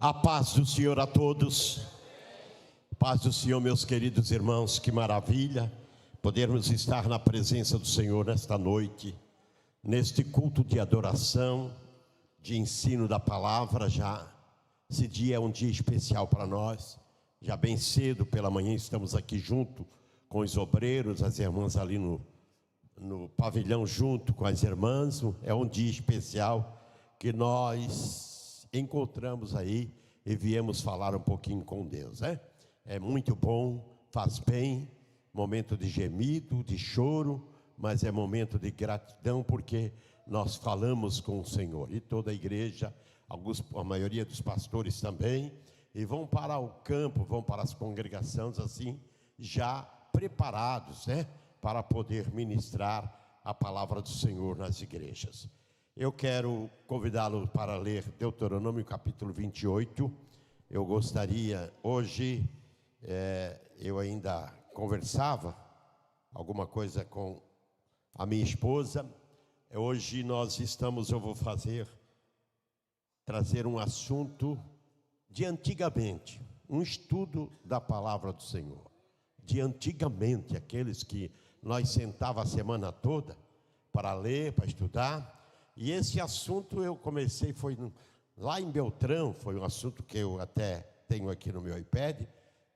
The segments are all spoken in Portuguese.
A paz do Senhor a todos. Paz do Senhor, meus queridos irmãos, que maravilha podermos estar na presença do Senhor nesta noite, neste culto de adoração, de ensino da palavra. Já esse dia é um dia especial para nós. Já bem cedo pela manhã estamos aqui junto com os obreiros, as irmãs ali no pavilhão junto com as irmãs. É um dia especial que nós encontramos aí e viemos falar um pouquinho com Deus, né? É muito bom, faz bem, momento de gemido, de choro, mas é momento de gratidão, porque nós falamos com o Senhor. E toda a igreja, a maioria dos pastores também, e vão para o campo, vão para as congregações assim, já preparados, né? Para poder ministrar a palavra do Senhor nas igrejas. Eu quero convidá-lo para ler Deuteronômio capítulo 28. Eu gostaria, hoje, eu ainda conversava alguma coisa com a minha esposa. Hoje eu vou trazer um assunto de antigamente, um estudo da palavra do Senhor. De antigamente, aqueles que nós sentava a semana toda para ler, para estudar. E esse assunto eu comecei, foi lá em Beltrão, foi um assunto que eu até tenho aqui no meu iPad,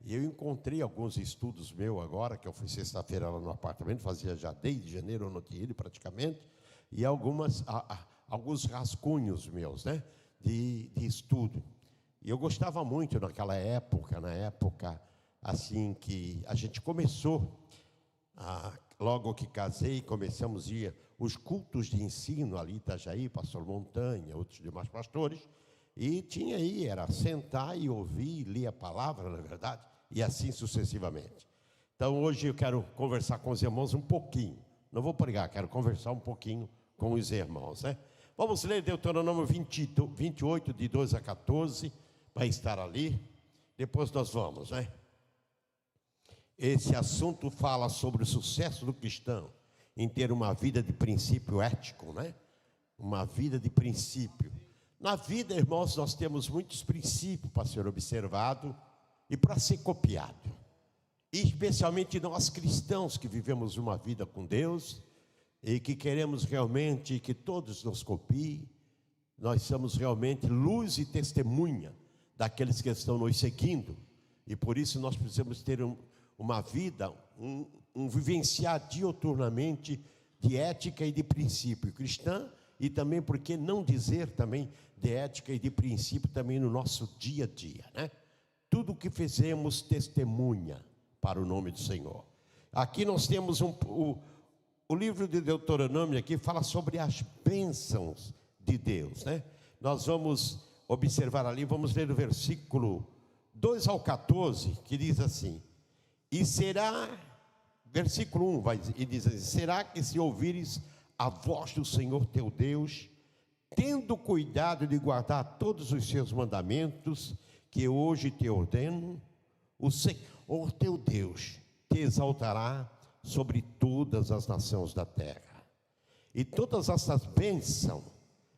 e eu encontrei alguns estudos meus agora, que eu fui sexta-feira lá no apartamento, fazia já desde janeiro, eu não tinha ido praticamente, e alguns rascunhos meus, né, de estudo. E eu gostava muito na época assim que a gente começou, logo que casei, começamos a ir os cultos de ensino ali em Itajaí, pastor Montanha, outros demais pastores, e tinha aí, era sentar e ouvir, ler a palavra, na verdade, e assim sucessivamente. Então hoje eu quero conversar com os irmãos um pouquinho, não vou pregar, quero conversar um pouquinho com os irmãos, né? Vamos ler Deuteronômio 28, de 12 a 14, vai estar ali, depois nós vamos, né? Esse assunto fala sobre o sucesso do cristão em ter uma vida de princípio ético, né? Uma vida de princípio. Na vida, irmãos, nós temos muitos princípios para ser observado e para ser copiado. E especialmente nós cristãos que vivemos uma vida com Deus e que queremos realmente que todos nos copiem. Nós somos realmente luz e testemunha daqueles que estão nos seguindo. E por isso nós precisamos ter uma vida, um vivenciar diuturnamente de ética e de princípio cristã, e também, por que não dizer também, de ética e de princípio também no nosso dia a dia, né? Tudo o que fizemos testemunha para o nome do Senhor. Aqui nós temos o livro de Deuteronômio aqui fala sobre as bênçãos de Deus, né? Nós vamos observar ali, vamos ler o versículo 2 ao 14, que diz assim: e será, versículo 1, e diz assim: será que se ouvires a voz do Senhor teu Deus, tendo cuidado de guardar todos os seus mandamentos, que hoje te ordeno, o Senhor teu Deus te exaltará sobre todas as nações da terra. E todas essas bênçãos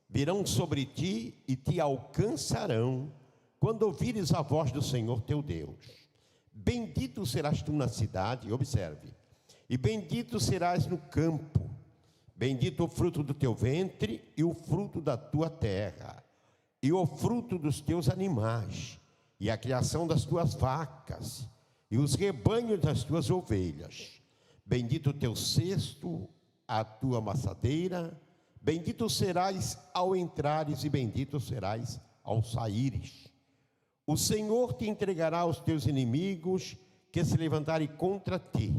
virão sobre ti e te alcançarão, quando ouvires a voz do Senhor teu Deus. Bendito serás tu na cidade, observe, e bendito serás no campo, bendito o fruto do teu ventre e o fruto da tua terra, e o fruto dos teus animais, e a criação das tuas vacas, e os rebanhos das tuas ovelhas. Bendito o teu cesto, a tua amassadeira, bendito serás ao entrares e bendito serás ao saíres. O Senhor te entregará aos teus inimigos que se levantarem contra ti.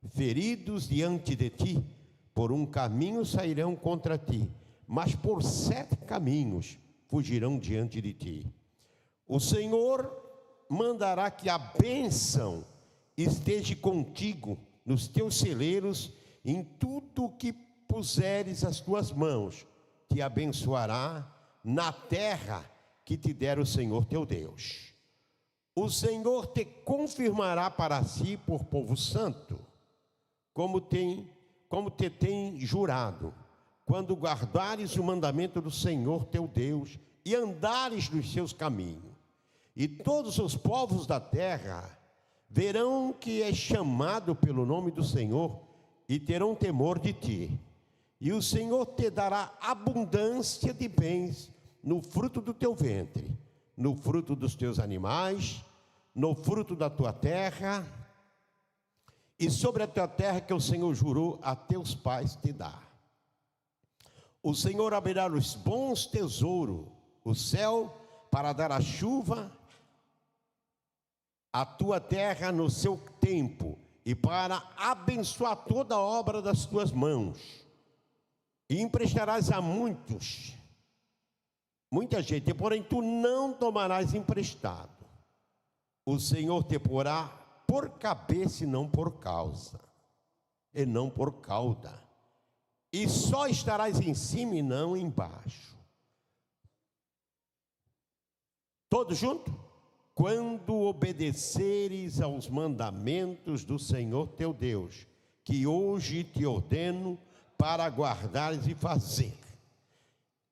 Feridos diante de ti, por um caminho sairão contra ti, mas por 7 caminhos fugirão diante de ti. O Senhor mandará que a bênção esteja contigo nos teus celeiros, em tudo que puseres as tuas mãos, te abençoará na terra que te der o Senhor teu Deus. O Senhor te confirmará para si por povo santo, como te tem jurado, quando guardares o mandamento do Senhor teu Deus e andares nos seus caminhos. e todos os povos da terra verão que és chamado pelo nome do Senhor e terão temor de ti. E o Senhor te dará abundância de bens no fruto do teu ventre, no fruto dos teus animais, no fruto da tua terra, e sobre a tua terra que o Senhor jurou a teus pais te dar. O Senhor abrirá os bons tesouros, o céu, para dar a chuva à tua terra no seu tempo, e para abençoar toda a obra das tuas mãos. E emprestarás a muita gente, porém tu não tomarás emprestado. O Senhor te porá por cabeça e não por causa, e não por cauda. E só estarás em cima e não embaixo. Todos juntos? Quando obedeceres aos mandamentos do Senhor teu Deus, que hoje te ordeno para guardares e fazer,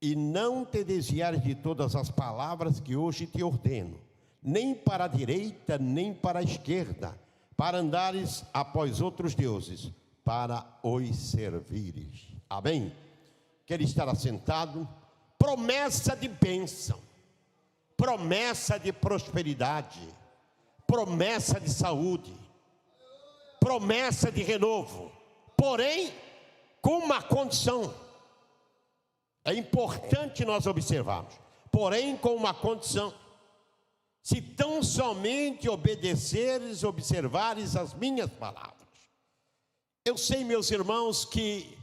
e não te desviares de todas as palavras que hoje te ordeno, nem para a direita, nem para a esquerda, para andares após outros deuses, para os servires. Amém? Quer estar assentado? Promessa de bênção, promessa de prosperidade, promessa de saúde, promessa de renovo, porém com uma condição. É importante nós observarmos, porém com uma condição: se tão somente obedeceres, observares as minhas palavras. Eu sei, meus irmãos, que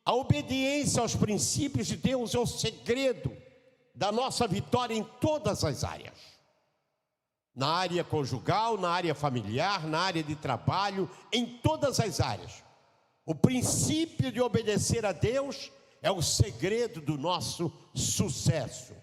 a obediência aos princípios de Deus é o segredo da nossa vitória em todas as áreas. Na área conjugal, na área familiar, na área de trabalho, em todas as áreas. O princípio de obedecer a Deus é o segredo do nosso sucesso.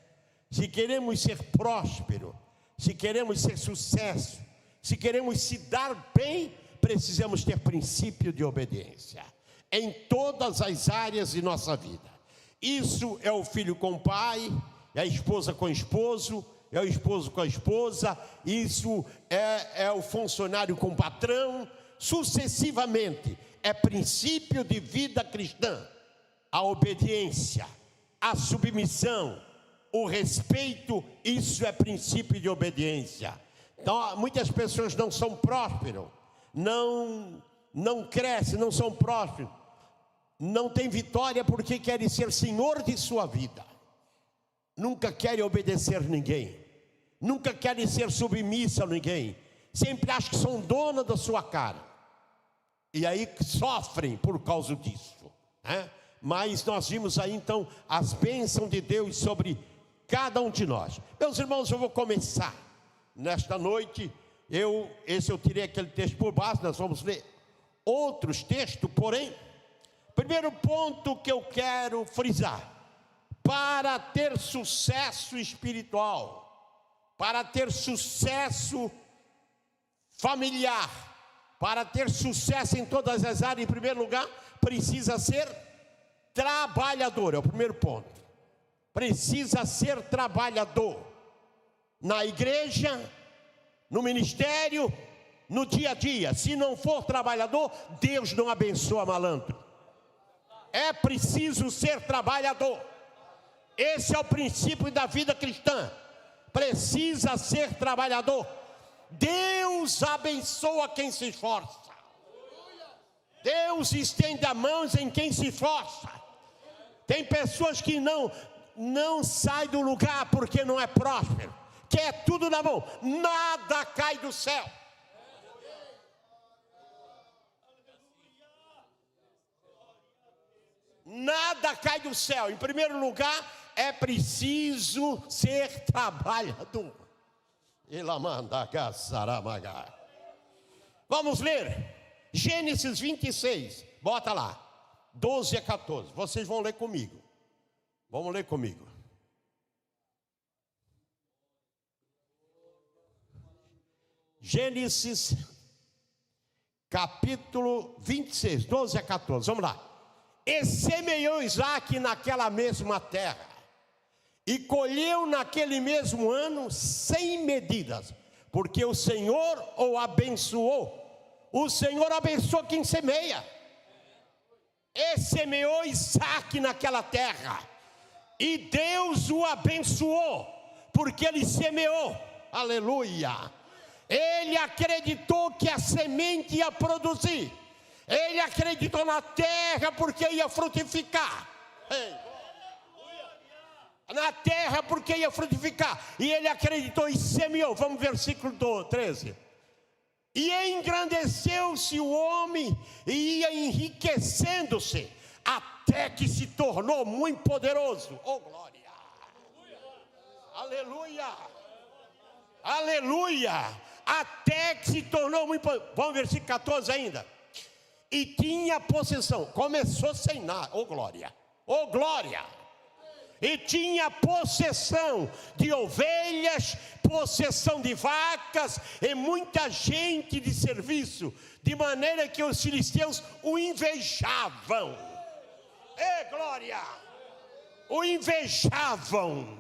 Se queremos ser prósperos, se queremos ser sucesso, se queremos se dar bem, precisamos ter princípio de obediência em todas as áreas de nossa vida. Isso é o filho com o pai, é a esposa com o esposo, é o esposo com a esposa, isso é o funcionário com o patrão, sucessivamente. É princípio de vida cristã. A obediência, a submissão, o respeito, isso é princípio de obediência. Então, muitas pessoas não são prósperas, não crescem, não são prósperos, não têm vitória porque querem ser senhor de sua vida. Nunca querem obedecer ninguém, nunca querem ser submissa a ninguém, sempre acham que são dona da sua cara, e aí sofrem por causa disso, né? Mas nós vimos aí então as bênçãos de Deus sobre cada um de nós. Meus irmãos, eu vou começar nesta noite. Eu tirei aquele texto por base, nós vamos ler outros textos, porém, primeiro ponto que eu quero frisar: para ter sucesso espiritual, para ter sucesso familiar, para ter sucesso em todas as áreas, em primeiro lugar, precisa ser trabalhador. É o primeiro ponto. Precisa ser trabalhador na igreja, no ministério, no dia a dia. Se não for trabalhador, Deus não abençoa malandro. É preciso ser trabalhador. Esse é o princípio da vida cristã. Precisa ser trabalhador. Deus abençoa quem se esforça. Deus estende a mão em quem se esforça. Tem pessoas que não saem do lugar porque não é próspero, quer tudo na mão, nada cai do céu. Nada cai do céu. Em primeiro lugar, é preciso ser trabalhador. Vamos ler Gênesis 26, bota lá, 12 a 14, vocês vão ler comigo. Vamos ler comigo. Gênesis capítulo 26, 12 a 14, vamos lá. E semeou Isaque naquela mesma terra, e colheu naquele mesmo ano 100 medidas, porque o Senhor o abençoou. O Senhor abençoa quem semeia. E semeou Isaque naquela terra, e Deus o abençoou, porque ele semeou. Aleluia. Ele acreditou que a semente ia produzir. Ele acreditou na terra porque ia frutificar. Na terra porque ia frutificar. E ele acreditou e semeou. Vamos versículo 13. E engrandeceu-se o homem e ia enriquecendo-se, até que se tornou muito poderoso. Oh, glória! Aleluia! Aleluia! Até que se tornou muito poderoso. Vamos versículo 14 ainda. E tinha possessão. Começou sem nada. Oh, glória! Oh, glória! E tinha possessão de ovelhas, possessão de vacas e muita gente de serviço, de maneira que os filisteus o invejavam. É glória! O invejavam.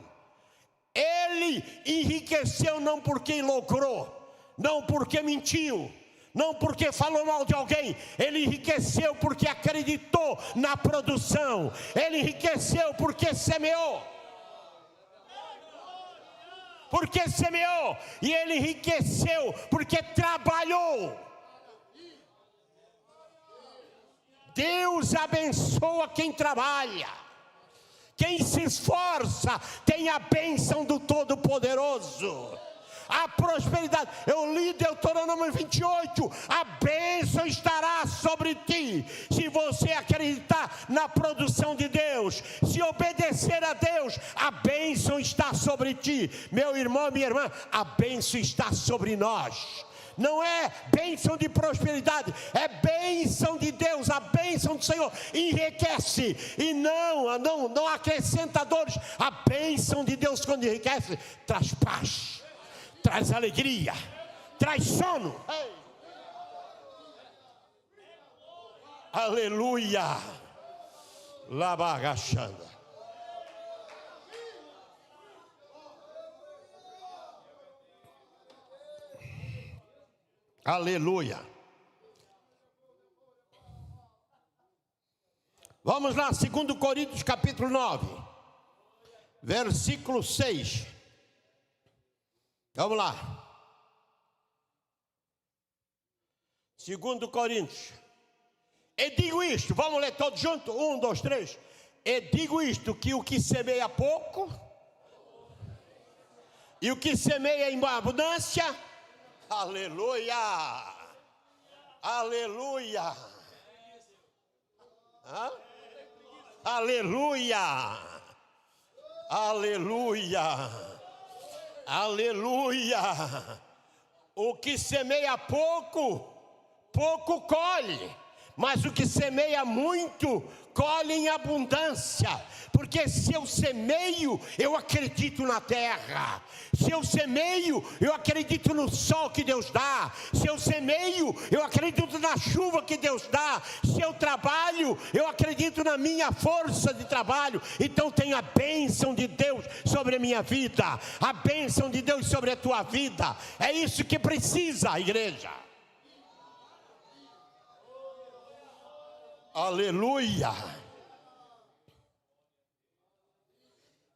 Ele enriqueceu não porque lucrou, não porque mentiu, não porque falou mal de alguém. Ele enriqueceu porque acreditou na produção. Ele enriqueceu porque semeou. Porque semeou. E ele enriqueceu porque trabalhou. Deus abençoa quem trabalha. Quem se esforça tem a bênção do Todo-Poderoso. A prosperidade. Eu li Deuteronômio 28. A bênção estará sobre ti, se você acreditar na produção de Deus, se obedecer a Deus. A bênção está sobre ti, meu irmão, minha irmã. A bênção está sobre nós. Não é bênção de prosperidade, é bênção de Deus. A bênção do Senhor enriquece e não acrescenta dores. A bênção de Deus, quando enriquece, traz paz, traz alegria, traz sono. Ei. Aleluia. Labagachanda. Aleluia. Vamos lá, 2 Coríntios capítulo 9, versículo 6. Vamos lá. 2 Coríntios. E digo isto, vamos ler todos juntos? 1, 2, 3. E digo isto, que o que semeia pouco e o que semeia em abundância, aleluia, aleluia, hã? Aleluia, aleluia, aleluia. O que semeia pouco, pouco colhe, mas o que semeia muito, colhe em abundância. Porque se eu semeio, eu acredito na terra. Se eu semeio, eu acredito no sol que Deus dá. Se eu semeio, eu acredito na chuva que Deus dá. Se eu trabalho, eu acredito na minha força de trabalho. Então tem a bênção de Deus sobre a minha vida, a bênção de Deus sobre a tua vida. É isso que precisa a igreja. Aleluia.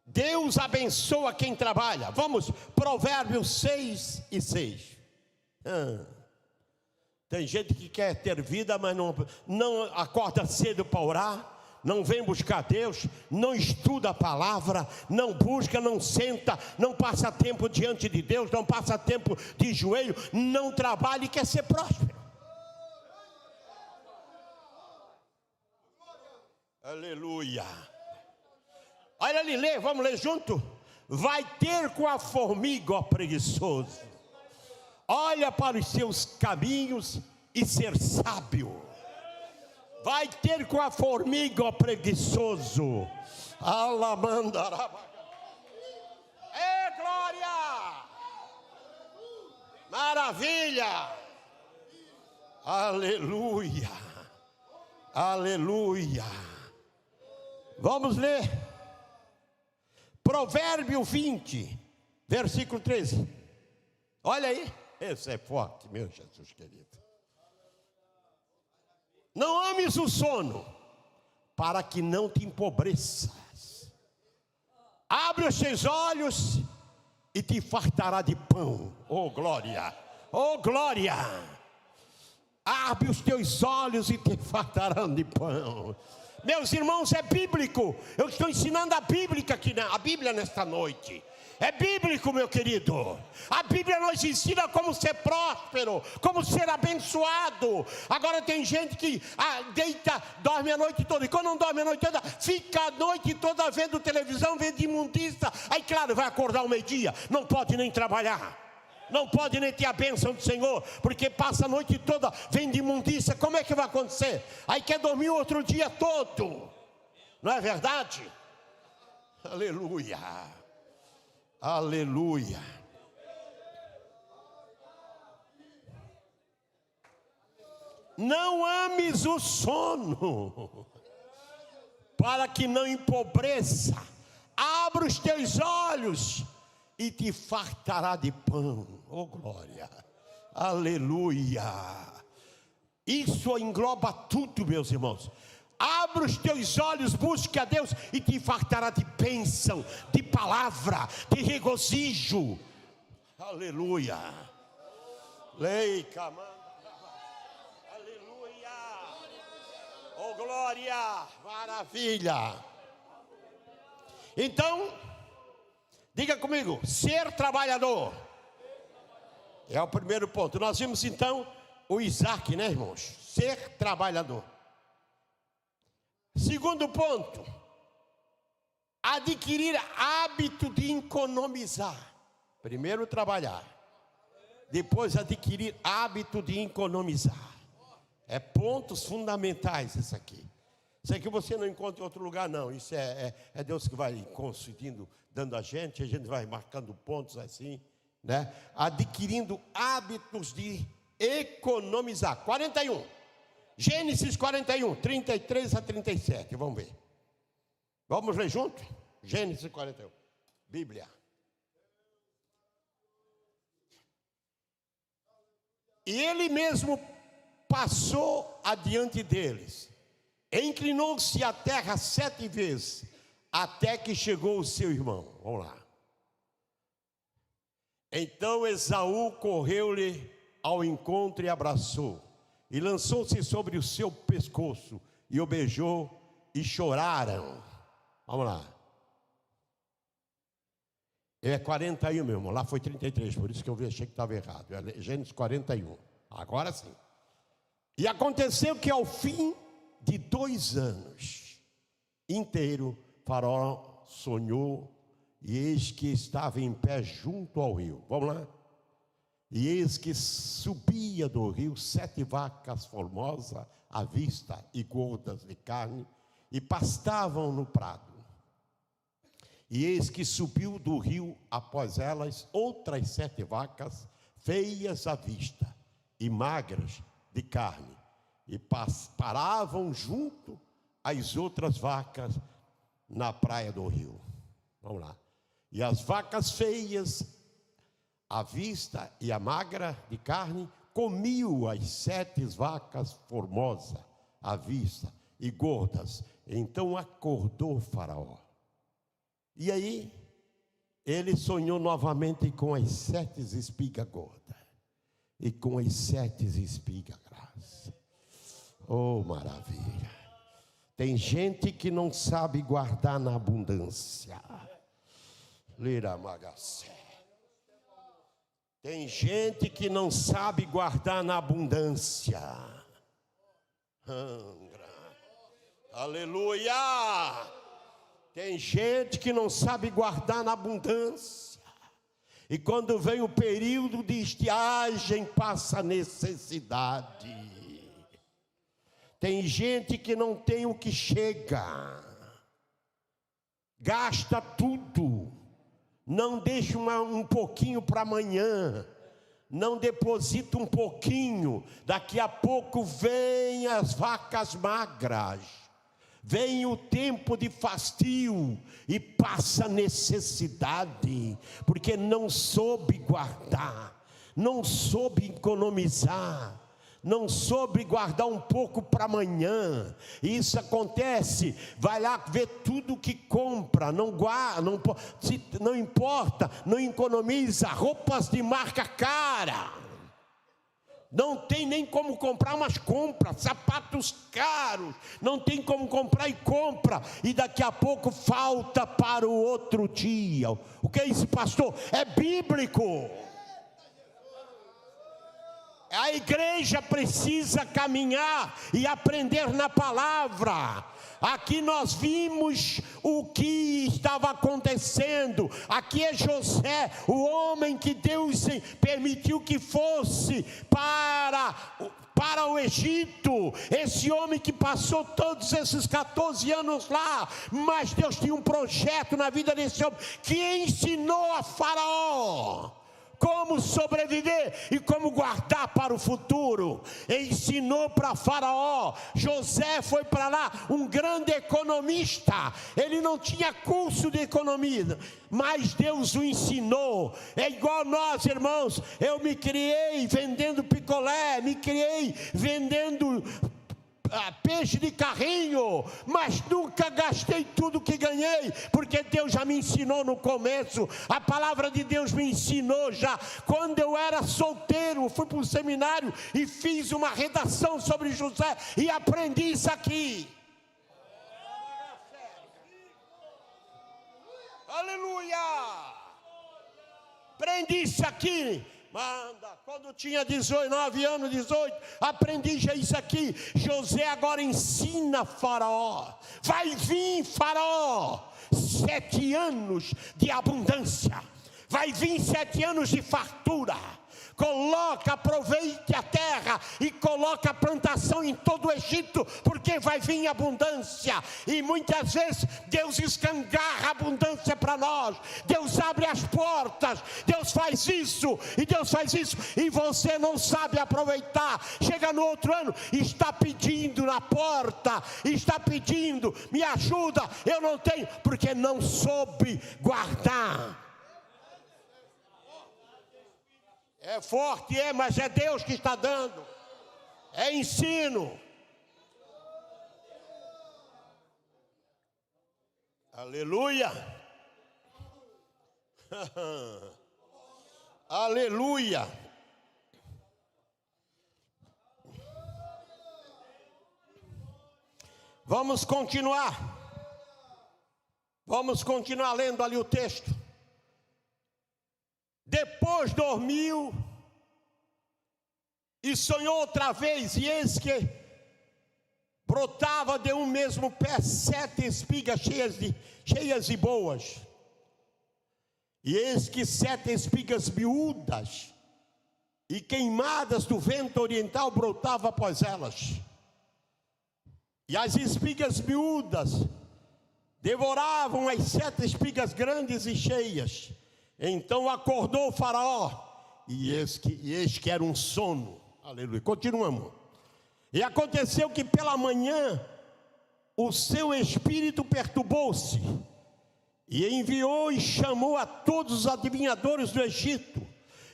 Deus abençoa quem trabalha. Vamos, Provérbios 6 e 6. Tem gente que quer ter vida, mas não acorda cedo para orar, não vem buscar Deus, não estuda a palavra, não busca, não senta, não passa tempo diante de Deus, não passa tempo de joelho, não trabalha e quer ser próspero. Aleluia. Olha ali, lê, vamos ler junto? Vai ter com a formiga, ó preguiçoso. Olha para os seus caminhos e ser sábio. Vai ter com a formiga, ó preguiçoso. Alamandaraba. É glória! Maravilha! Aleluia! Aleluia! Vamos ler Provérbio 20, versículo 13. Olha aí, esse é forte, meu Jesus querido. Não ames o sono, para que não te empobreças. Abre os teus olhos e te fartará de pão. Oh glória, oh glória. Abre os teus olhos e te fartarão de pão. Meus irmãos, é bíblico. Eu estou ensinando a Bíblia nesta noite. É bíblico, meu querido. A Bíblia nos ensina como ser próspero, como ser abençoado. Agora tem gente que deita, dorme a noite toda. E quando não dorme a noite toda, fica a noite toda vendo televisão, vendo imundícia. Aí claro, vai acordar ao meio-dia, não pode nem trabalhar, não pode nem ter a bênção do Senhor, porque passa a noite toda vendo imundícia. Como é que vai acontecer? Aí quer dormir o outro dia todo. Não é verdade? Aleluia. Aleluia. Não ames o sono, para que não empobreça. Abra os teus olhos e te fartará de pão. Oh glória, aleluia. Isso engloba tudo, meus irmãos. Abra os teus olhos, busque a Deus e te fartará de bênção, de palavra, de regozijo. Aleluia. Leica, aleluia. Oh glória, maravilha. Então, diga comigo, ser trabalhador é o primeiro ponto. Nós vimos então o Isaac, né, irmãos? Ser trabalhador. Segundo ponto, adquirir hábito de economizar. Primeiro trabalhar, depois adquirir hábito de economizar. É pontos fundamentais isso aqui. Isso aqui você não encontra em outro lugar não. Isso é Deus que vai concedendo, dando a gente vai marcando pontos assim, né? Adquirindo hábitos de economizar. 41. Gênesis 41, 33 a 37, vamos ver. Vamos ler junto? Gênesis 41, Bíblia. E ele mesmo passou adiante deles, inclinou-se à terra 7 vezes, até que chegou o seu irmão. Vamos lá. Então Esaú correu-lhe ao encontro e abraçou. E lançou-se sobre o seu pescoço, e o beijou, e choraram. Vamos lá. É 41, meu irmão. Lá foi 33, por isso que eu achei que estava errado. É Gênesis 41. Agora sim. E aconteceu que ao fim de 2 anos inteiro, Faraó sonhou, e eis que estava em pé junto ao rio. Vamos lá. E eis que subia do rio 7 vacas formosas à vista e gordas de carne, e pastavam no prado. E eis que subiu do rio após elas outras 7 vacas, feias à vista e magras de carne, e paravam junto às outras vacas na praia do rio. Vamos lá. E as vacas feias à vista e a magra de carne comiam as 7 vacas formosas à vista e gordas. Então acordou Faraó. E aí ele sonhou novamente com as 7 espigas gordas e com as 7 espigas grassas. Oh, maravilha! Tem gente que não sabe guardar na abundância. Lira magacé. Tem gente que não sabe guardar na abundância. Aleluia! Tem gente que não sabe guardar na abundância. E quando vem o período de estiagem, passa necessidade. Tem gente que não tem o que chega. Gasta tudo. Não deixa um pouquinho para amanhã. Não deposita um pouquinho. Daqui a pouco vem as vacas magras. Vem o tempo de fastio e passa necessidade, porque não soube guardar, não soube economizar, não soube guardar um pouco para amanhã. Isso acontece, vai lá ver tudo que compra, não guarda, não importa, não economiza, roupas de marca cara. Não tem nem como comprar, mas compra. Sapatos caros, não tem como comprar e compra. E daqui a pouco falta para o outro dia. O que é isso, pastor? É bíblico. A igreja precisa caminhar e aprender na palavra. Aqui nós vimos o que estava acontecendo. Aqui é José, o homem que Deus permitiu que fosse para o Egito. Esse homem que passou todos esses 14 anos lá. Mas Deus tinha um projeto na vida desse homem, que ensinou a Faraó como sobreviver e como guardar para o futuro. Ensinou para Faraó. José foi para lá um grande economista. Ele não tinha curso de economia, mas Deus o ensinou. É igual nós, irmãos. Eu me criei vendendo picolé, me criei vendendo peixe de carrinho, mas nunca gastei tudo que ganhei, porque Deus já me ensinou no começo. A palavra de Deus me ensinou já quando eu era solteiro. Fui para um seminário e fiz uma redação sobre José e aprendi isso aqui. Aleluia! Aprendi isso aqui. Manda, quando tinha 19 anos, 18, aprendi já isso aqui. José agora ensina Faraó. Vai vir, Faraó, 7 anos de abundância. Vai vir 7 anos de fartura. Aproveite a terra e coloca a plantação em todo o Egito, porque vai vir abundância. E muitas vezes Deus escangarra a abundância para nós. Deus abre as portas, Deus faz isso e Deus faz isso, e você não sabe aproveitar. Chega no outro ano, está pedindo na porta, está pedindo, me ajuda, eu não tenho, porque não soube guardar. É forte, mas é Deus que está dando. É ensino. Aleluia. Aleluia. Vamos continuar. Vamos continuar lendo ali o texto. Depois dormiu e sonhou outra vez, e eis que brotava de um mesmo pé 7 espigas cheias e boas. E eis que 7 espigas miúdas e queimadas do vento oriental brotavam após elas. E as espigas miúdas devoravam as 7 espigas grandes e cheias. Então acordou o Faraó, e eis que era um sono. Aleluia. Continuamos. E aconteceu que pela manhã o seu espírito perturbou-se, e enviou e chamou a todos os adivinhadores do Egito,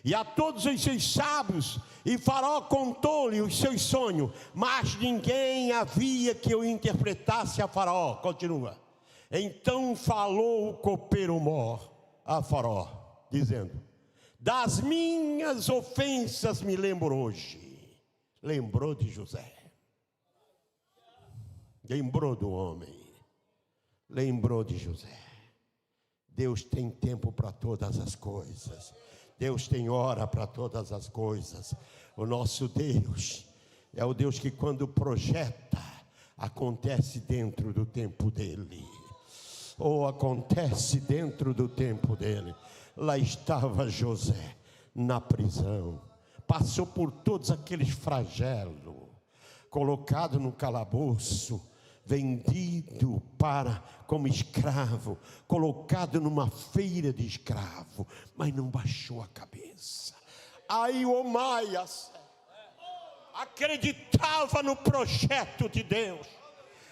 e a todos os seus sábios, e Faraó contou-lhe os seus sonhos, mas ninguém havia que o interpretasse a Faraó. Continua. Então falou o copeiro-mor a Faraó, dizendo: das minhas ofensas me lembro hoje. Lembrou de José, lembrou do homem, lembrou de José. Deus tem tempo para todas as coisas. Deus tem hora para todas as coisas. O nosso Deus é o Deus que, quando projeta, acontece dentro do tempo dele. Ou acontece dentro do tempo dele. Lá estava José na prisão, passou por todos aqueles flagelos, colocado no calabouço, vendido como escravo, colocado numa feira de escravo, mas não baixou a cabeça. Aí o Omaias acreditava no projeto de Deus,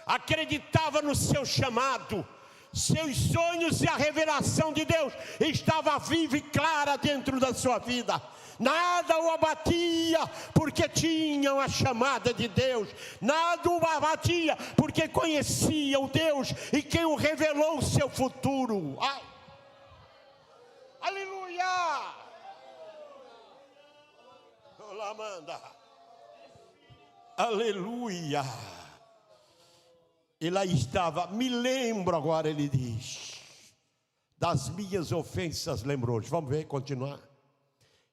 acreditava no seu chamado, seus sonhos e a revelação de Deus estava viva e clara dentro da sua vida. Nada o abatia, porque tinham a chamada de Deus. Nada o abatia, porque conhecia o Deus e quem o revelou o seu futuro. Ai. Aleluia! Olá, manda. Aleluia! E lá estava, me lembro agora, ele diz, das minhas ofensas lembrou. Vamos ver, continuar.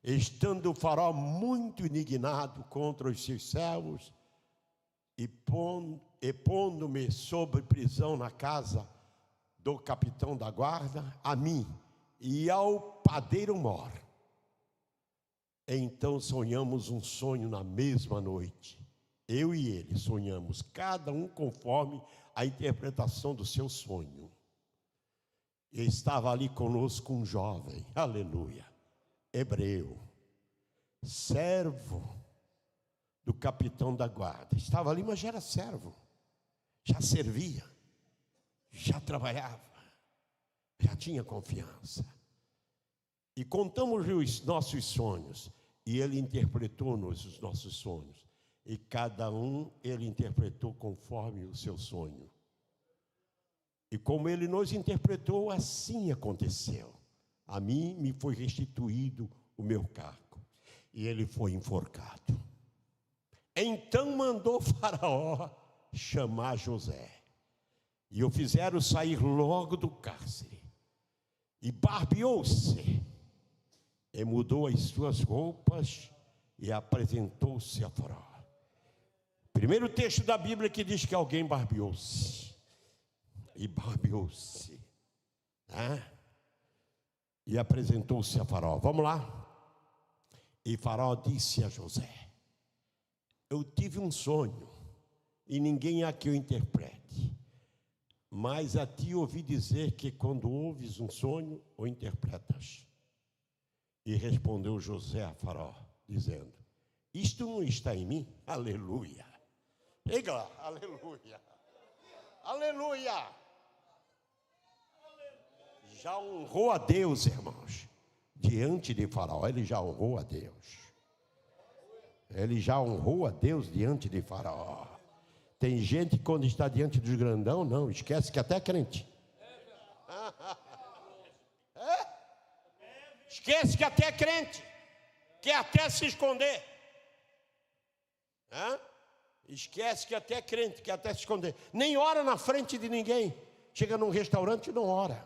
Estando o faraó muito indignado contra os seus servos e pondo-me sob prisão na casa do capitão da guarda, a mim e ao padeiro Mor. Então sonhamos um sonho na mesma noite. Eu e ele sonhamos, cada um conforme a interpretação do seu sonho. E estava ali conosco um jovem, aleluia, hebreu, servo do capitão da guarda. Estava ali, mas já era servo, já servia, já trabalhava, já tinha confiança. E contamos os nossos sonhos, e ele interpretou-nos os nossos sonhos. E cada um ele interpretou conforme o seu sonho. E como ele nos interpretou, assim aconteceu. A mim me foi restituído o meu cargo. E ele foi enforcado. Então mandou Faraó chamar José. E o fizeram sair logo do cárcere. E barbeou-se. E mudou as suas roupas e apresentou-se a Faraó. Primeiro texto da Bíblia que diz que alguém barbeou-se. E barbeou-se. Né? E apresentou-se a Faraó. Vamos lá. E Faraó disse a José: eu tive um sonho, e ninguém há que o interprete. Mas a ti ouvi dizer que quando ouves um sonho, o interpretas. E respondeu José a Faraó, dizendo: isto não está em mim? Aleluia. Diga lá, aleluia. Aleluia. Já honrou a Deus, irmãos. Diante de Faraó, ele já honrou a Deus. Ele já honrou a Deus diante de Faraó. Tem gente que quando está diante dos grandão, não, esquece que até é crente. É? Esquece que até é crente. Quer até se esconder. É? Esquece que até é crente, quer até se esconder. Nem ora na frente de ninguém. Chega num restaurante e não ora.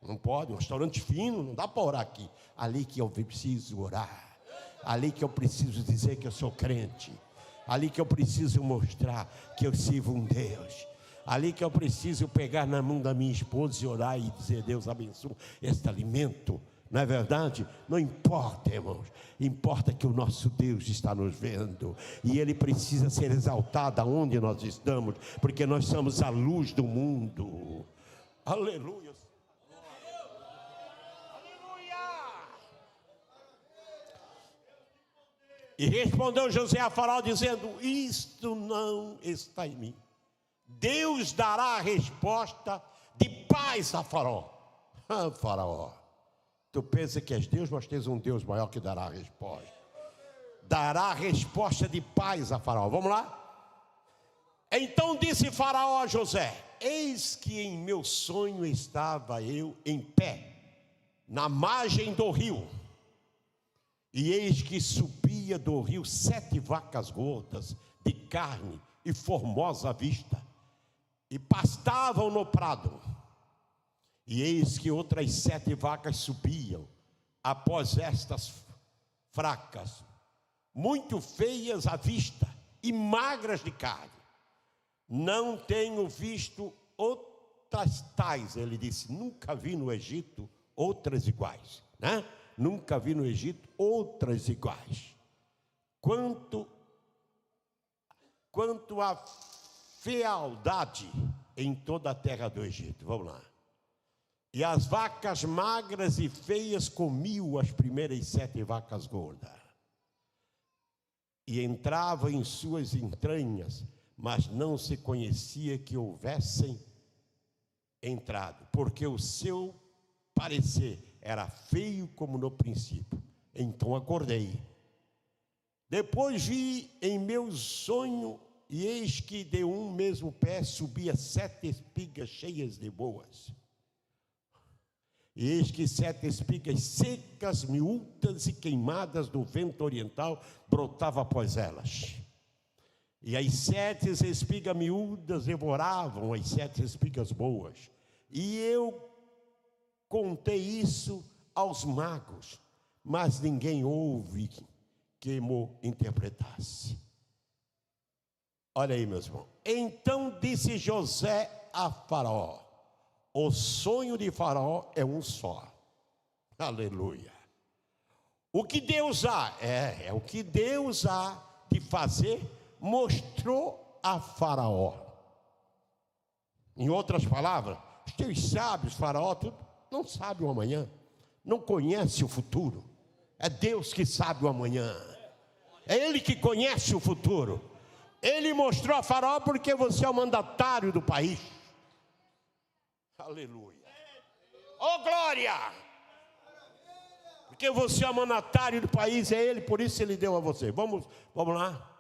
Não pode, um restaurante fino, não dá para orar aqui. Ali que eu preciso orar. Ali que eu preciso dizer que eu sou crente. Ali que eu preciso mostrar que eu sirvo um Deus. Ali que eu preciso pegar na mão da minha esposa e orar e dizer: Deus abençoe este alimento. Não é verdade? Não importa, irmãos. Importa que o nosso Deus está nos vendo. E Ele precisa ser exaltado aonde nós estamos. Porque nós somos a luz do mundo. Aleluia. Aleluia. E respondeu José a Faraó dizendo: isto não está em mim. Deus dará a resposta de paz a Faraó. Ah, Faraó, tu pensa que és Deus, mas tens um Deus maior que dará a resposta. Dará a resposta de paz a Faraó. Vamos lá? Então disse Faraó a José: eis que em meu sonho estava eu em pé, na margem do rio. E eis que subia do rio 7 vacas gordas, de carne e formosa vista, e pastavam no prado. E eis que outras 7 vacas subiam, após estas fracas, muito feias à vista e magras de carne. Não tenho visto outras tais, ele disse, nunca vi no Egito outras iguais, né? Nunca vi no Egito outras iguais. Quanto à fealdade em toda a terra do Egito. Vamos lá. E as vacas magras e feias comiam as primeiras 7 vacas gordas. E entrava em suas entranhas, mas não se conhecia que houvessem entrado, porque o seu parecer era feio como no princípio. Então acordei. Depois vi em meu sonho, e eis que de um mesmo pé subia 7 espigas cheias de boas. E eis que 7 espigas secas, miúdas e queimadas do vento oriental brotava após elas. E as 7 espigas miúdas devoravam as 7 espigas boas. E eu contei isso aos magos, mas ninguém houve que me interpretasse. Olha aí, meus irmãos. Então disse José a Faraó: o sonho de Faraó é um só. Aleluia. O que Deus há, o que Deus há de fazer, mostrou a Faraó. Em outras palavras, os teus sábios, Faraó, tudo, não sabe o amanhã, não conhece o futuro. É Deus que sabe o amanhã. É Ele que conhece o futuro. Ele mostrou a Faraó porque você é o mandatário do país. Aleluia. Oh, glória! Porque você é o mandatário do país, é Ele, por isso Ele deu a você. Vamos lá.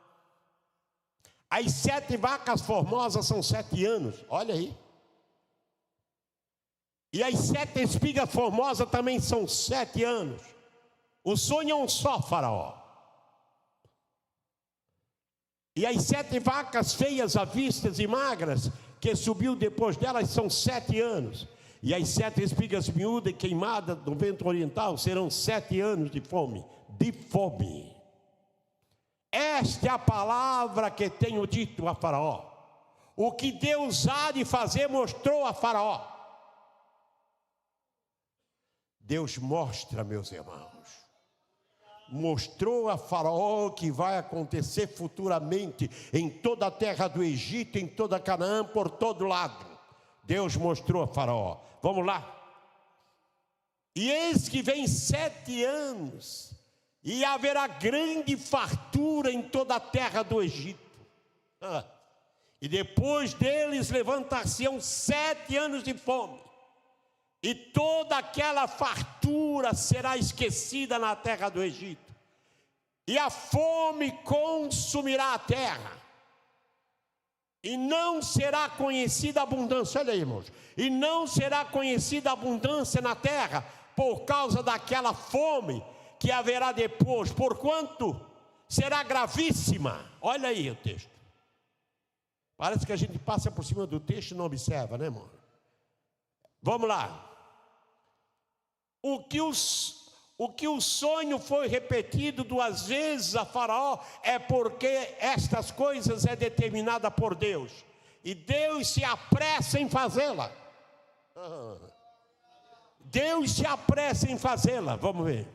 As 7 vacas formosas são 7 anos, olha aí. E as 7 espigas formosas também são 7 anos. O sonho é um só, Faraó. E as 7 vacas feias, avistas e magras, que subiu depois delas, são 7 anos. E as 7 espigas miúdas e queimadas do vento oriental serão 7 anos de fome. De fome. Esta é a palavra que tenho dito a Faraó. O que Deus há de fazer mostrou a Faraó. Deus mostra, meus irmãos. Mostrou a Faraó que vai acontecer futuramente em toda a terra do Egito, em toda Canaã, por todo lado. Deus mostrou a Faraó. Vamos lá. E eis que vem 7 anos, e haverá grande fartura em toda a terra do Egito. E depois deles levantar-se-ão 7 anos de fome, e toda aquela fartura será esquecida na terra do Egito. E a fome consumirá a terra. E não será conhecida a abundância. Olha aí, irmãos. E não será conhecida a abundância na terra, por causa daquela fome que haverá depois. Porquanto será gravíssima. Olha aí o texto. Parece que a gente passa por cima do texto e não observa, né, irmão? Vamos lá. O que o sonho foi repetido 2 vezes a Faraó é porque estas coisas é determinada por Deus. E Deus se apressa em fazê-la. Deus se apressa em fazê-la. Vamos ver.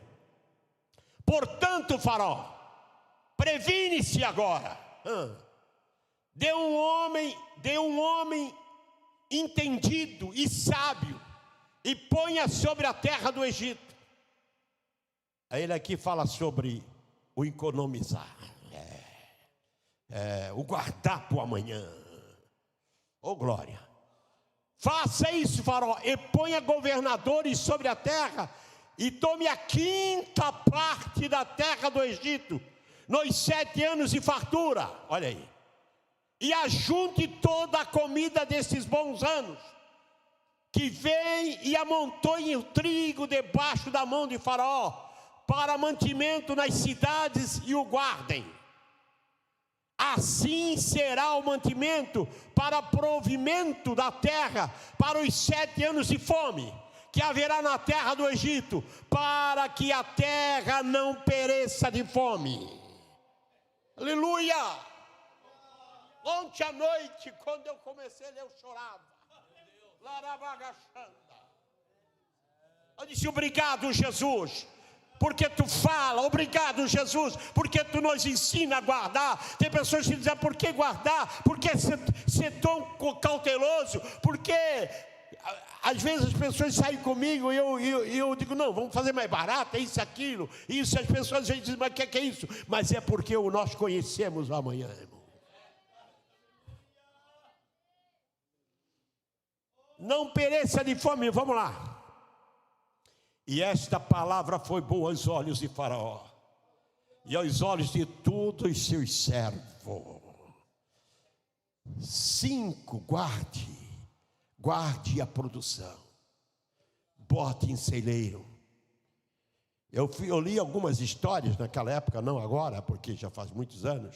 Portanto, Faraó, previne-se agora. Dê um homem entendido e sábio, e ponha sobre a terra do Egito. Aí ele aqui fala sobre o economizar, o guardar para o amanhã. Oh, glória! Faça isso, Faraó, e ponha governadores sobre a terra, e tome a 5ª parte da terra do Egito, nos 7 anos de fartura. Olha aí. E ajunte toda a comida desses bons anos, que vem, e amontoe o trigo debaixo da mão de Faraó, para mantimento nas cidades, e o guardem. Assim será o mantimento para provimento da terra, para os 7 anos de fome que haverá na terra do Egito, para que a terra não pereça de fome. Aleluia! Ontem à noite, quando eu comecei a ler, eu chorava. Eu disse: obrigado, Jesus, porque tu fala. Obrigado, Jesus, porque tu nos ensina a guardar. Tem pessoas que dizem: por que guardar? Por que ser tão cauteloso? Porque às vezes as pessoas saem comigo e eu digo: não, vamos fazer mais barato, é isso, aquilo. Isso, as pessoas dizem: mas o que é isso? Mas é porque nós conhecemos o amanhã, irmão. não pereça de fome. Vamos lá. E esta palavra foi boa aos olhos de Faraó e aos olhos de todos os seus servos. 5, guarde a produção, bote em celeiro. Eu li algumas histórias naquela época, não agora, porque já faz muitos anos,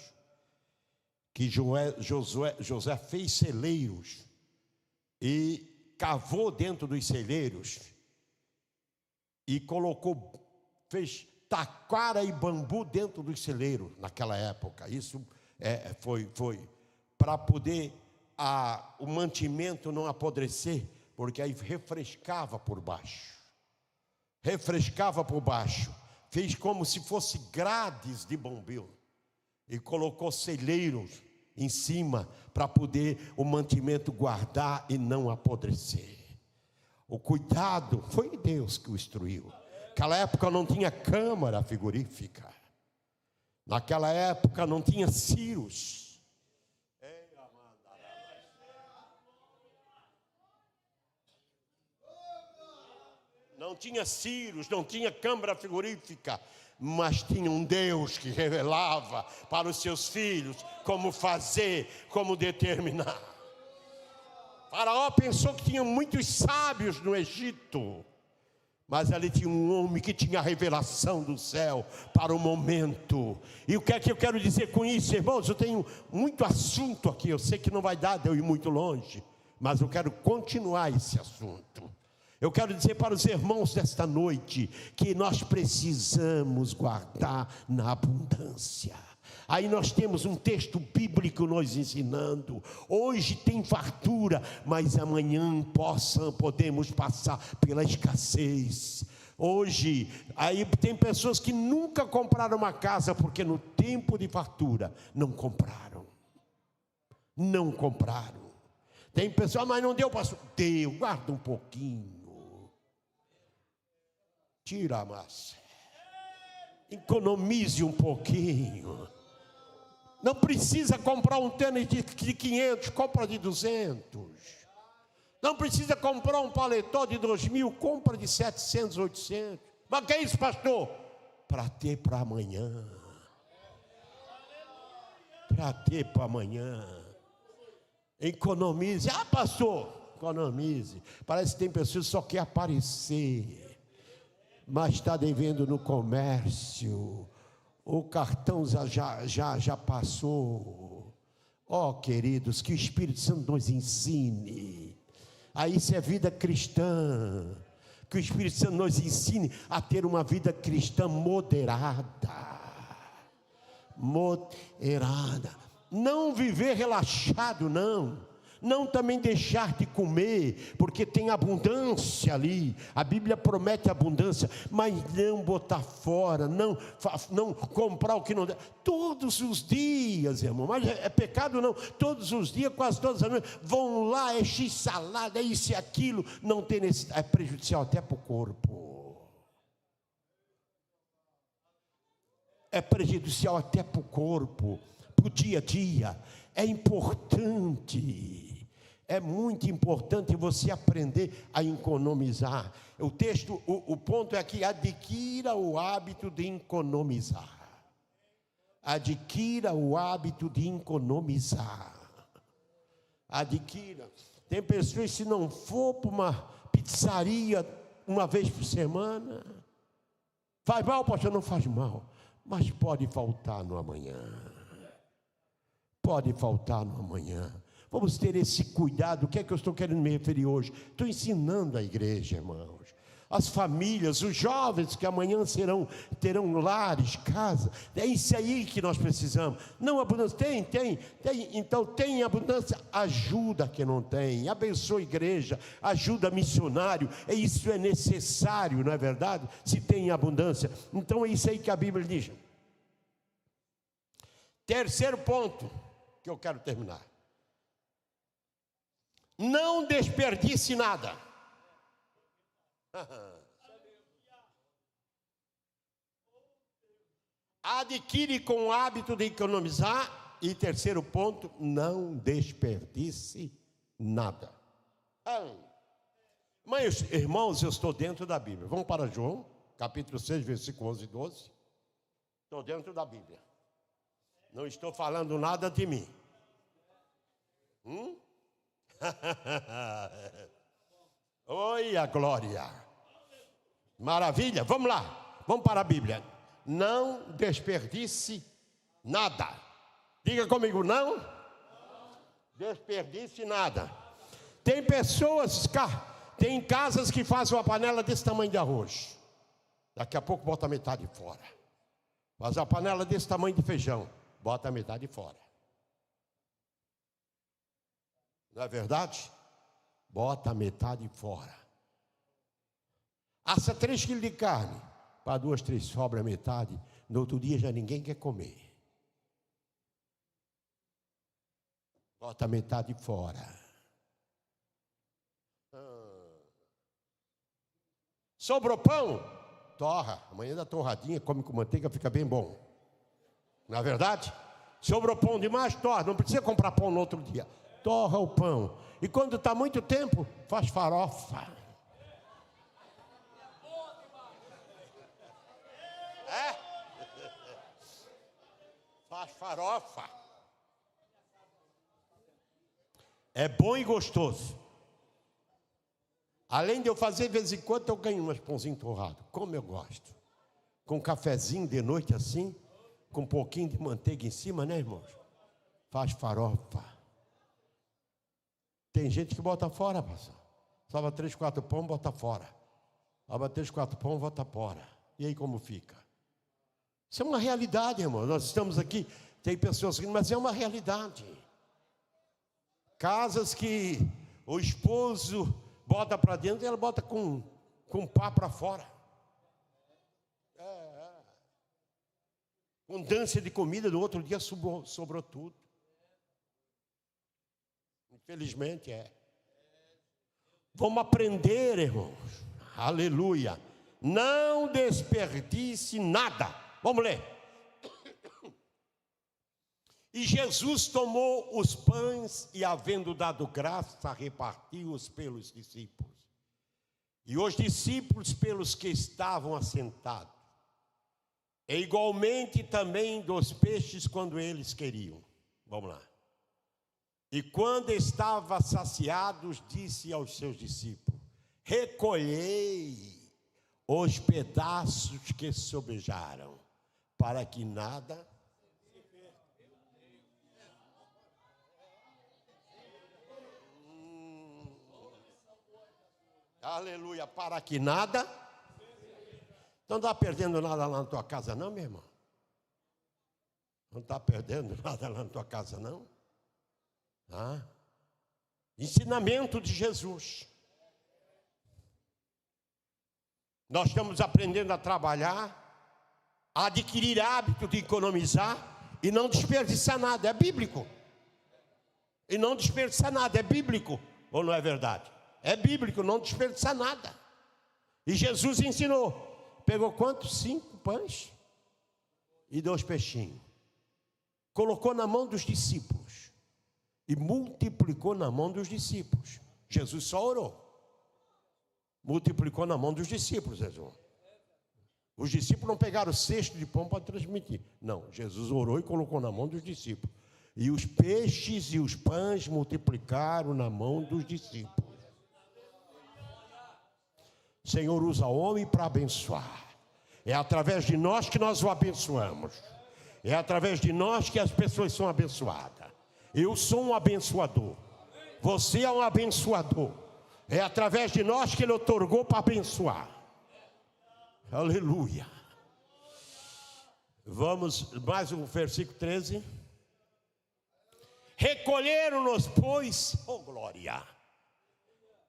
que José fez celeiros e cavou dentro dos celeiros e fez taquara e bambu dentro dos celeiros naquela época. Isso foi para poder o mantimento não apodrecer, porque aí refrescava por baixo. Fez como se fosse grades de bambu e colocou celeiros em cima para poder o mantimento guardar e não apodrecer. O cuidado foi Deus que o instruiu. Naquela época não tinha câmara frigorífica. Naquela época não tinha ciros. Não tinha ciros, não tinha câmara frigorífica, mas tinha um Deus que revelava para os seus filhos como fazer, como determinar. Faraó pensou que tinha muitos sábios no Egito, mas ali tinha um homem que tinha a revelação do céu para o momento. E o que é que eu quero dizer com isso, irmãos? Eu tenho muito assunto aqui, eu sei que não vai dar de eu ir muito longe, mas eu quero continuar esse assunto. Eu quero dizer para os irmãos desta noite que nós precisamos guardar na abundância. Aí nós temos um texto bíblico nos ensinando. Hoje tem fartura, mas amanhã podemos passar pela escassez. Hoje, aí tem pessoas que nunca compraram uma casa porque no tempo de fartura não compraram. Não compraram. Tem pessoas, mas não deu, pastor. Deu, guarda um pouquinho. Tira a massa. Economize um pouquinho. Não precisa comprar um tênis de 500, compra de 200. Não precisa comprar um paletó de 2.000, compra de 700, 800. Mas o que é isso, pastor? Para ter para amanhã. Para ter para amanhã. Economize. Ah, pastor, economize. Parece que tem pessoas que só querem aparecer, mas está devendo no comércio. O cartão já passou. Ó, queridos, que o Espírito Santo nos ensine. Aí isso é vida cristã. Que o Espírito Santo nos ensine a ter uma vida cristã moderada. Não viver relaxado, não. Não também deixar de comer, porque tem abundância ali. A Bíblia promete abundância, mas não botar fora, não comprar o que não dá. Todos os dias, irmão, mas é pecado não. Todos os dias, quase todas as noites, vão lá, é x-salada, é isso e aquilo. Não tem necessidade, é prejudicial até para o corpo. É prejudicial até para o corpo, para o dia a dia. É importante. É muito importante você aprender a economizar. O texto, o ponto é que adquira o hábito de economizar. Adquira o hábito de economizar. Adquira. Tem pessoas, se não for para uma pizzaria uma vez por semana, faz mal, pastor? Não faz mal, mas pode faltar no amanhã. Pode faltar no amanhã. Vamos ter esse cuidado. O que é que eu estou querendo me referir hoje? Estou ensinando a igreja, irmãos. As famílias, os jovens que amanhã terão lares, casa. É isso aí que nós precisamos. Não abundância, tem. Então tem abundância, ajuda quem não tem. Abençoa a igreja, ajuda missionário. Isso é necessário, não é verdade? Se tem abundância. Então é isso aí que a Bíblia diz. Terceiro ponto que eu quero terminar. Não desperdice nada. Adquire com o hábito de economizar. E terceiro ponto, não desperdice nada. Mas, irmãos, eu estou dentro da Bíblia. Vamos para João, capítulo 6, versículo 11 e 12. Estou dentro da Bíblia. Não estou falando nada de mim. Oi, a glória. Maravilha, vamos lá. Vamos para a Bíblia. Não desperdice nada. Diga comigo, não desperdice nada. Tem pessoas, tem casas que fazem uma panela desse tamanho de arroz. Daqui a pouco bota metade fora. Faz uma panela desse tamanho de feijão, bota metade fora. Não é verdade? Bota metade fora. Assa 3 quilos de carne, para 2, 3 sobra metade. No outro dia já ninguém quer comer. Bota metade fora. Sobrou pão? Torra. Amanhã da torradinha, come com manteiga, fica bem bom. Não é verdade? Sobrou pão demais? Torra. Não precisa comprar pão no outro dia. Torra o pão. E quando está muito tempo, faz farofa. Faz farofa. É bom e gostoso. Além de eu fazer de vez em quando, eu ganho umas pãozinhos torrados. Como eu gosto. Com um cafezinho de noite assim, com um pouquinho de manteiga em cima, né, irmãos? Faz farofa. Tem gente que bota fora, pastor. Sobra 3, 4 pão, bota fora. Sobra 3, 4 pão, bota fora. E aí como fica? Isso é uma realidade, irmão. Nós estamos aqui, tem pessoas que, mas é uma realidade. Casas que o esposo bota para dentro e ela bota com pá para fora. Com dança de comida, no outro dia sobrou tudo. Infelizmente Vamos aprender, irmãos. Aleluia. Não desperdice nada. Vamos ler. E Jesus tomou os pães e, havendo dado graça, repartiu-os pelos discípulos. E os discípulos pelos que estavam assentados. E igualmente também dos peixes quando eles queriam. Vamos lá. E quando estava saciados, disse aos seus discípulos: recolhei os pedaços que sobejaram, para que nada... Aleluia, para que nada... Não está perdendo nada lá na tua casa não, meu irmão? Não está perdendo nada lá na tua casa não? Ensinamento de Jesus. Nós estamos aprendendo a trabalhar, a adquirir hábito de economizar e não desperdiçar nada. É bíblico. E não desperdiçar nada, é bíblico. Ou não é verdade? É bíblico, não desperdiçar nada. E Jesus ensinou. Pegou quantos? 5 pães e 2 peixinhos. Colocou na mão dos discípulos. E multiplicou na mão dos discípulos. Jesus só orou. Multiplicou na mão dos discípulos, Jesus. Os discípulos não pegaram o cesto de pão para transmitir. Não, Jesus orou e colocou na mão dos discípulos. E os peixes e os pães multiplicaram na mão dos discípulos. O Senhor usa o homem para abençoar. É através de nós que nós o abençoamos. É através de nós que as pessoas são abençoadas. Eu sou um abençoador. Você é um abençoador. É através de nós que Ele otorgou para abençoar. Aleluia. Vamos, mais um versículo 13. Recolheram-nos, pois, oh glória,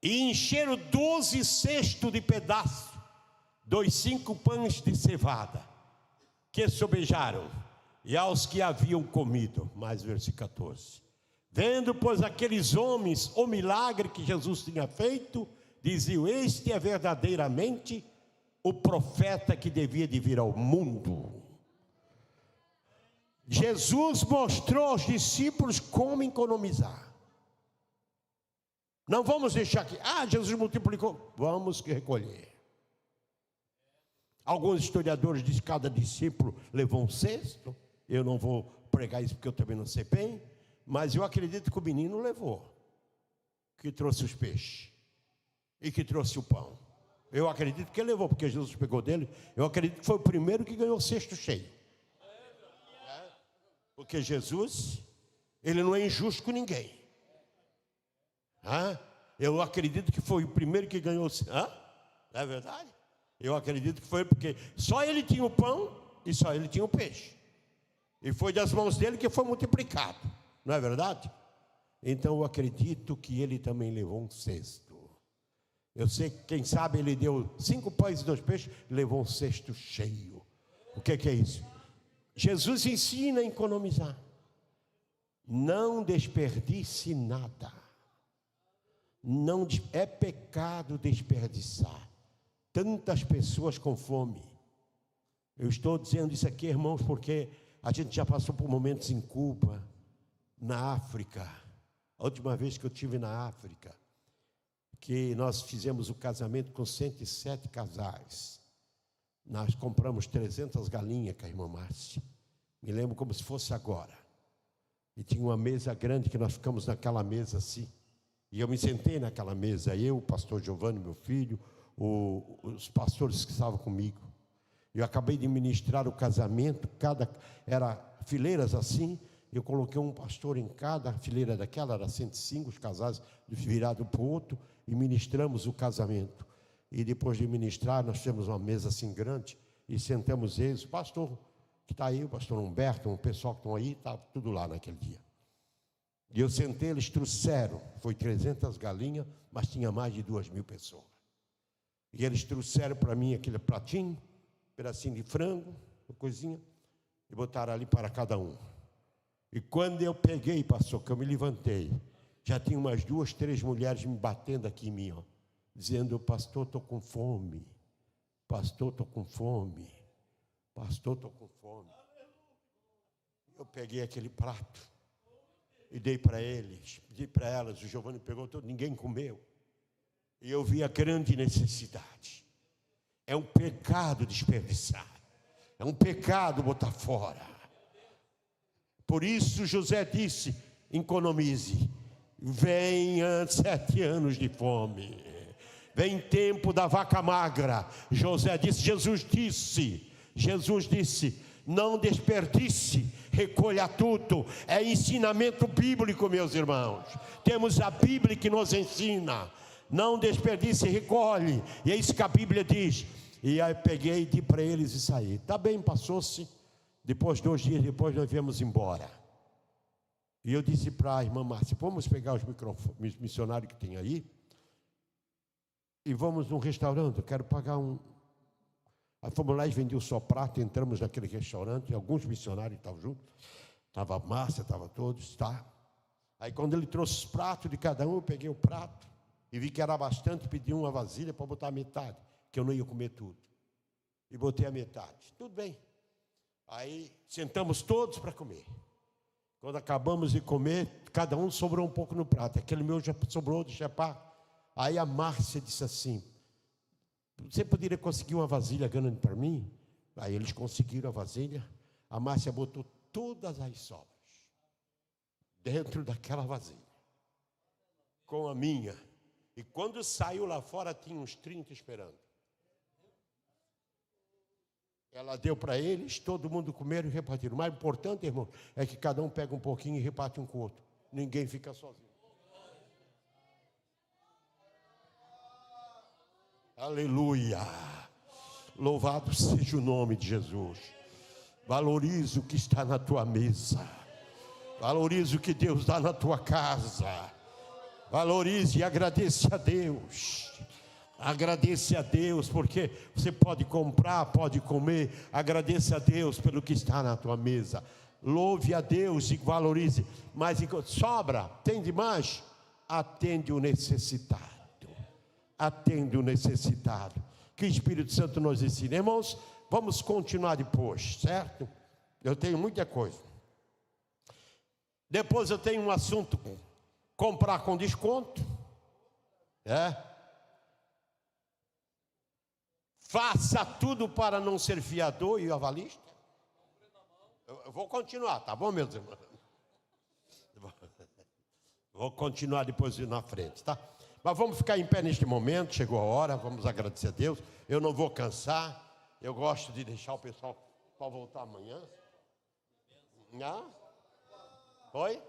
e encheram 12 cestos de pedaços dos 5 pães de cevada, que sobejaram, e aos que haviam comido. Mais versículo 14. Vendo, pois, aqueles homens o milagre que Jesus tinha feito, diziam: este é verdadeiramente o profeta que devia de vir ao mundo. Jesus mostrou aos discípulos como economizar. Não vamos deixar que, Jesus multiplicou. Vamos recolher. Alguns historiadores dizem que cada discípulo levou um cesto. Eu não vou pregar isso porque eu também não sei bem, mas eu acredito que o menino levou, que trouxe os peixes e que trouxe o pão. Eu acredito que ele levou, porque Jesus pegou dele. Eu acredito que foi o primeiro que ganhou o cesto cheio. Porque Jesus, ele não é injusto com ninguém. Eu acredito que foi o primeiro que ganhou. Não é verdade? Eu acredito que foi porque só ele tinha o pão e só ele tinha o peixe. E foi das mãos dele que foi multiplicado. Não é verdade? Então eu acredito que ele também levou um cesto. Eu sei que, quem sabe, ele deu 5 pães e 2 peixes, levou um cesto cheio. O que é isso? Jesus ensina a economizar. Não desperdice nada. Não é pecado desperdiçar. Tantas pessoas com fome. Eu estou dizendo isso aqui, irmãos, porque a gente já passou por momentos em Cuba, na África. A última vez que eu estive na África, que nós fizemos o casamento com 107 casais. Nós compramos 300 galinhas com a irmã Márcia. Me lembro como se fosse agora. E tinha uma mesa grande que nós ficamos naquela mesa assim. E eu me sentei naquela mesa, eu, o pastor Giovanni, meu filho, os pastores que estavam comigo. Eu acabei de ministrar o casamento, era fileiras assim. Eu coloquei um pastor em cada fileira daquela, era 105, os casais virados um para o outro, e ministramos o casamento. E depois de ministrar, nós temos uma mesa assim grande, e sentamos eles, o pastor que está aí, o pastor Humberto, o pessoal que estão aí, está tudo lá naquele dia. E eu sentei, eles trouxeram, foi 300 galinhas, mas tinha mais de 2.000 pessoas. E eles trouxeram para mim aquele pratinho, um pedacinho de frango, uma coisinha, e botaram ali para cada um. E quando eu peguei, pastor, que eu me levantei, já tinha umas 2, 3 mulheres me batendo aqui em mim, dizendo: pastor, estou com fome, pastor, estou com fome, pastor, estou com fome. Eu peguei aquele prato e dei para eles, pedi para elas, o Giovanni pegou todo, ninguém comeu. E eu vi a grande necessidade. É um pecado desperdiçar, é um pecado botar fora. Por isso José disse: economize. Vem 7 anos de fome, vem tempo da vaca magra. Jesus disse, não desperdice, recolha tudo. É ensinamento bíblico, meus irmãos. Temos a Bíblia que nos ensina: não desperdice, recolhe. E é isso que a Bíblia diz. E aí peguei e dei para eles e saí. Tá bem, passou-se. Depois, 2 dias depois, nós viemos embora. E eu disse para a irmã Márcia: vamos pegar os missionários que tem aí e vamos num restaurante, eu quero pagar um... Aí fomos lá e vendiam só prato, entramos naquele restaurante, alguns missionários estavam juntos, estava a Márcia, estava todos, tá? Aí quando ele trouxe os pratos de cada um, eu peguei o prato e vi que era bastante, pedi uma vasilha para botar a metade, que eu não ia comer tudo. E botei a metade. Tudo bem. Aí sentamos todos para comer. Quando acabamos de comer, cada um sobrou um pouco no prato. Aquele meu já sobrou de chapar. Aí a Márcia disse assim: você poderia conseguir uma vasilha grande para mim? Aí eles conseguiram a vasilha. A Márcia botou todas as sobras dentro daquela vasilha, com a minha. E quando saiu lá fora, tinha uns 30 esperando. Ela deu para eles, todo mundo comeram e repartiram. O mais importante, irmão, é que cada um pega um pouquinho e reparte um com o outro. Ninguém fica sozinho. Aleluia! Louvado seja o nome de Jesus. Valorize o que está na tua mesa. Valorize o que Deus dá na tua casa. Valorize e agradeça a Deus. Agradeça a Deus, porque você pode comprar, pode comer. Agradeça a Deus pelo que está na tua mesa. Louve a Deus e valorize. Mas enquanto sobra, tem demais, atende o necessitado. Atende o necessitado. Que o Espírito Santo nos ensine. Irmãos, vamos continuar depois, certo? Eu tenho muita coisa. Depois eu tenho um assunto: comprar com desconto. É? Faça tudo para não ser fiador e avalista. Eu vou continuar, tá bom, meus irmãos? Vou continuar depois na frente, tá? Mas vamos ficar em pé neste momento, chegou a hora, vamos agradecer a Deus. Eu não vou cansar, eu gosto de deixar o pessoal para voltar amanhã. Ah? Oi?